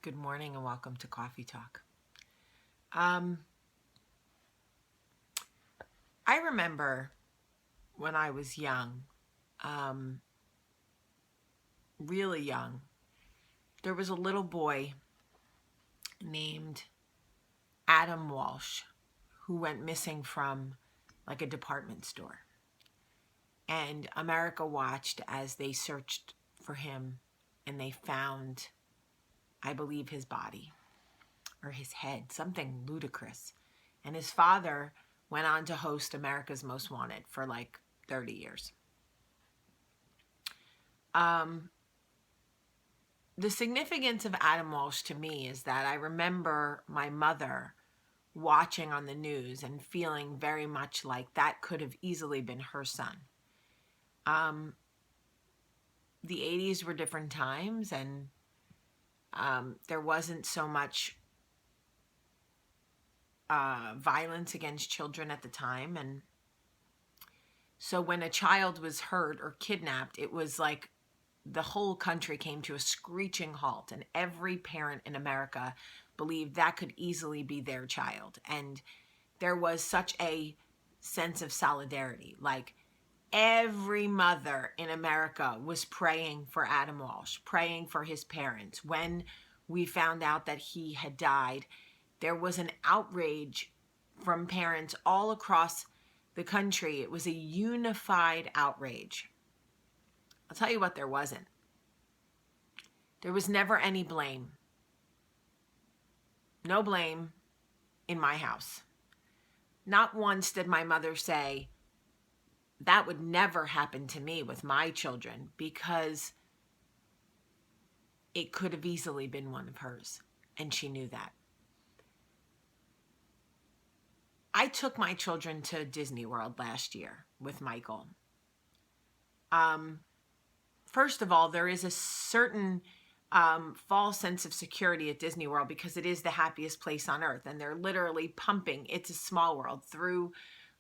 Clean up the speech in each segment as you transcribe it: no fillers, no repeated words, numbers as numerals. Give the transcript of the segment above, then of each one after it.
Good morning and welcome to Coffee Talk. I remember when I was young, really young, there was a little boy named Adam Walsh who went missing from like a department store. And America watched as they searched for him and they found, I believe, his body or his head, something ludicrous. And his father went on to host America's Most Wanted for like 30 years. The significance of Adam Walsh to me is that I remember my mother watching on the news and feeling very much like that could have easily been her son. The 80s were different times, and there wasn't so much violence against children at the time. And so when a child was hurt or kidnapped, it was like the whole country came to a screeching halt, and every parent in America believed that could easily be their child. And there was such a sense of solidarity. Like every mother in America was praying for Adam Walsh, praying for his parents. When we found out that he had died, there was an outrage from parents all across the country. It was a unified outrage. I'll tell you what there wasn't. There was never any blame. No blame in my house. Not once did my mother say, that would never happen to me with my children, because it could have easily been one of hers, and she knew that. I took my children to Disney World last year with Michael. First of all, there is a certain false sense of security at Disney World because it is the happiest place on earth, and they're literally pumping It's a Small World through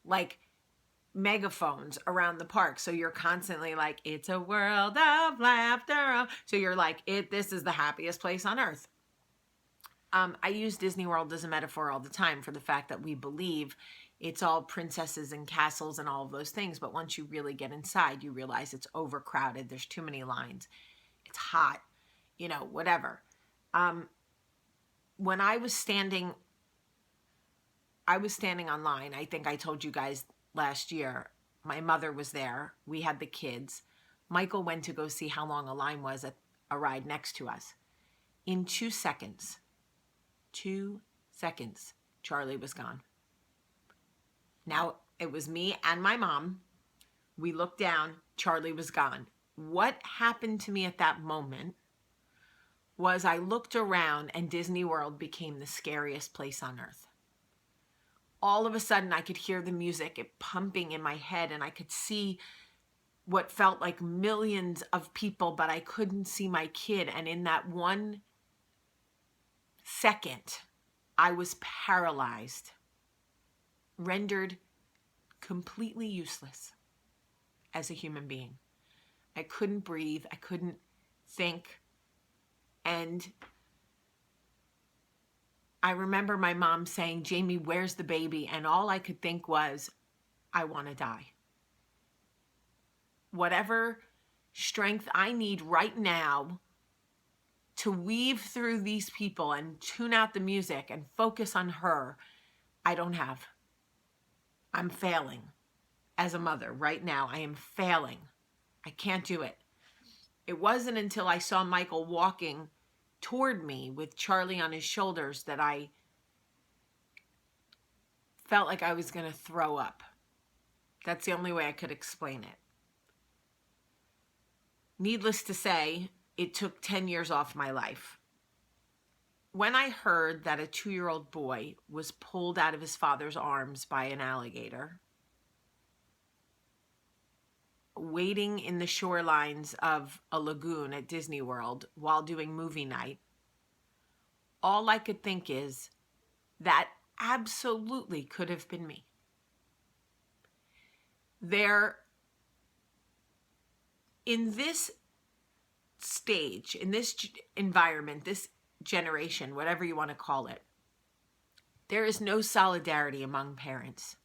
like megaphones around the park. So you're constantly like, it's a world of laughter. So you're like, this is the happiest place on earth. I use Disney World as a metaphor all the time for the fact that we believe it's all princesses and castles and all of those things. But once you really get inside, you realize it's overcrowded. There's too many lines. It's hot, whatever. When I was standing online, I think I told you guys last year, my mother was there. We had the kids. Michael went to go see how long a line was at a ride next to us. In 2 seconds, Charlie was gone. Now, it was me and my mom. We looked down, Charlie was gone. What happened to me at that moment was I looked around and Disney World became the scariest place on earth. All of a sudden, I could hear the music pumping in my head, and I could see what felt like millions of people, but I couldn't see my kid. And in that 1 second, I was paralyzed, rendered completely useless as a human being. I couldn't breathe. I couldn't think. And I remember my mom saying, Jamie, where's the baby? And all I could think was, I want to die. Whatever strength I need right now to weave through these people and tune out the music and focus on her, I don't have. I'm failing as a mother right now. I am failing. I can't do it. It wasn't until I saw Michael walking toward me with Charlie on his shoulders that I felt like I was going to throw up. That's the only way I could explain it. Needless to say, it took 10 years off my life. When I heard that a 2-year-old boy was pulled out of his father's arms by an alligator, waiting in the shorelines of a lagoon at Disney World while doing movie night, all I could think is that absolutely could have been me. In this stage, in this environment, this generation, whatever you want to call it, there is no solidarity among parents.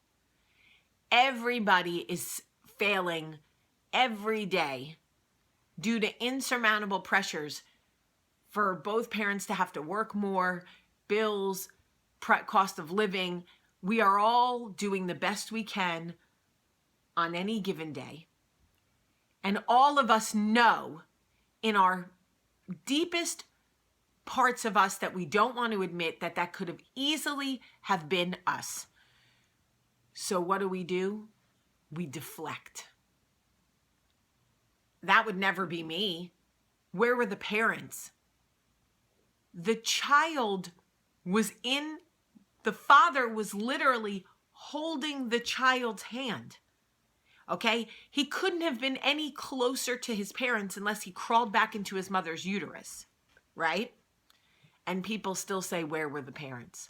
Everybody is failing every day due to insurmountable pressures for both parents to have to work more, bills, cost of living. We are all doing the best we can on any given day. And all of us know in our deepest parts of us that we don't want to admit that that could have easily have been us. So what do? We deflect. That would never be me. Where were the parents? The child was the father was literally holding the child's hand. Okay? He couldn't have been any closer to his parents unless he crawled back into his mother's uterus, right? And people still say, where were the parents?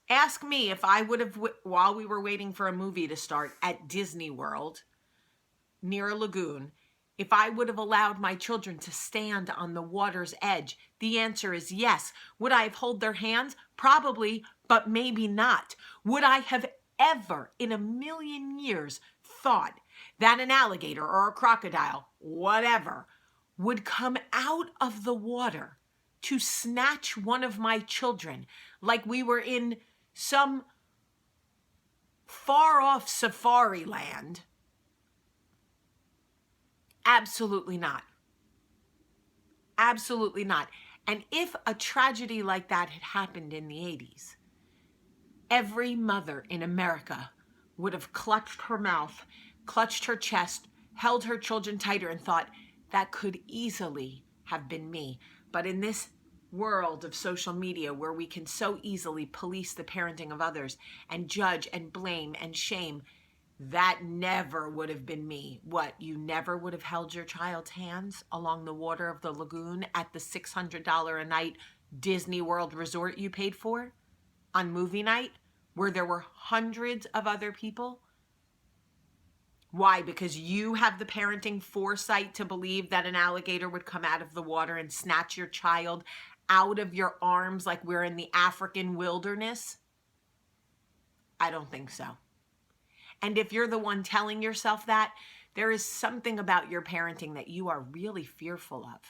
Ask me if I would have, while we were waiting for a movie to start at Disney World, near a lagoon, if I would have allowed my children to stand on the water's edge. The answer is yes. Would I have held their hands? Probably, but maybe not. Would I have ever in a million years thought that an alligator or a crocodile, whatever, would come out of the water to snatch one of my children like we were in some far off safari land? Absolutely not. Absolutely not. And if a tragedy like that had happened in the 80s, every mother in America would have clutched her mouth, clutched her chest, held her children tighter and thought, that could easily have been me. But in this world of social media where we can so easily police the parenting of others and judge and blame and shame, that never would have been me. What, you never would have held your child's hands along the water of the lagoon at the $600 a night Disney World resort you paid for on movie night where there were hundreds of other people? Why? Because you have the parenting foresight to believe that an alligator would come out of the water and snatch your child out of your arms like we're in the African wilderness? I don't think so. And if you're the one telling yourself that, there is something about your parenting that you are really fearful of.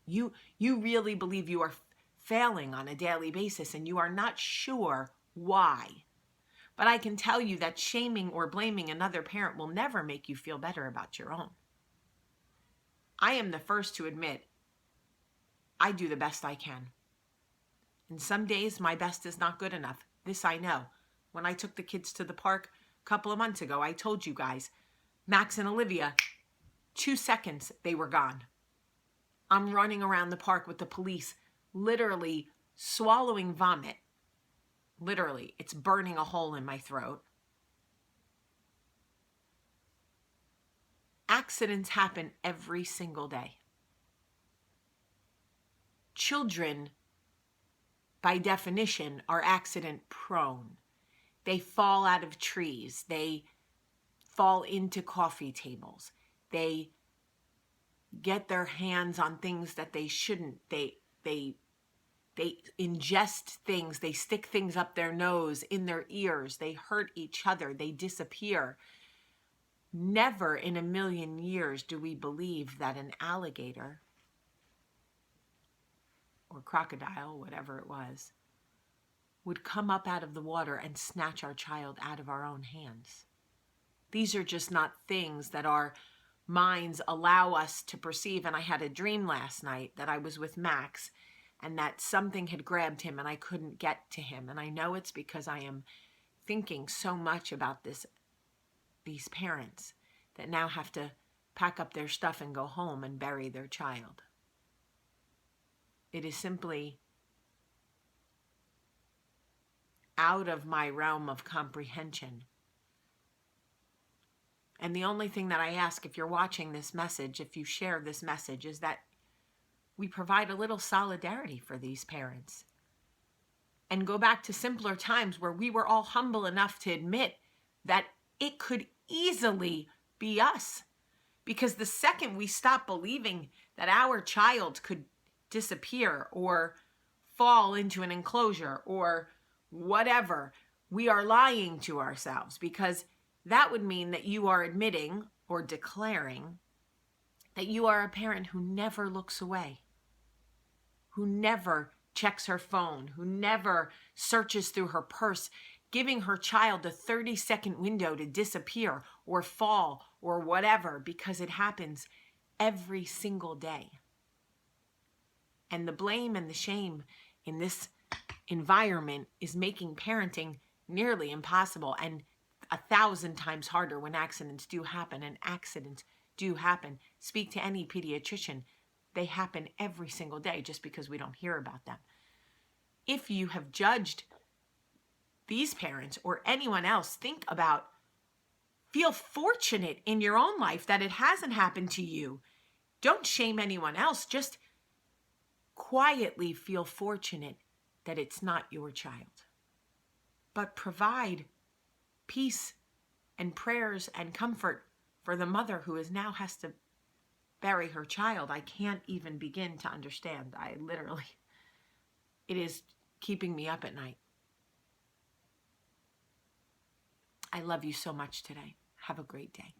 You really believe you are failing on a daily basis and you are not sure why. But I can tell you that shaming or blaming another parent will never make you feel better about your own. I am the first to admit I do the best I can. And some days my best is not good enough. This I know. When I took the kids to the park a couple of months ago, I told you guys, Max and Olivia, 2 seconds, they were gone. I'm running around the park with the police, literally swallowing vomit. Literally, it's burning a hole in my throat. Accidents happen every single day. Children, by definition, are accident prone. They fall out of trees. They fall into coffee tables. They get their hands on things that they shouldn't. They ingest things. They stick things up their nose, in their ears. They hurt each other. They disappear. Never in a million years do we believe that an alligator or crocodile, whatever it was, would come up out of the water and snatch our child out of our own hands. These are just not things that our minds allow us to perceive. And I had a dream last night that I was with Max and that something had grabbed him and I couldn't get to him. And I know it's because I am thinking so much about these parents that now have to pack up their stuff and go home and bury their child. It is simply out of my realm of comprehension. And the only thing that I ask, if you're watching this message, if you share this message, is that we provide a little solidarity for these parents and go back to simpler times where we were all humble enough to admit that it could easily be us. Because the second we stop believing that our child could disappear or fall into an enclosure or whatever, we are lying to ourselves, because that would mean that you are admitting or declaring that you are a parent who never looks away, who never checks her phone, who never searches through her purse, giving her child a 30-second window to disappear or fall or whatever, because it happens every single day. And the blame and the shame in this environment is making parenting nearly impossible, and 1,000 times harder when accidents do happen. And accidents do happen. Speak to any pediatrician. They happen every single day, just because we don't hear about them. If you have judged these parents or anyone else, feel fortunate in your own life that it hasn't happened to you. Don't shame anyone else. Just quietly feel fortunate that it's not your child. But provide peace and prayers and comfort for the mother who now has to bury her child. I can't even begin to understand. It is keeping me up at night. I love you so much today. Have a great day.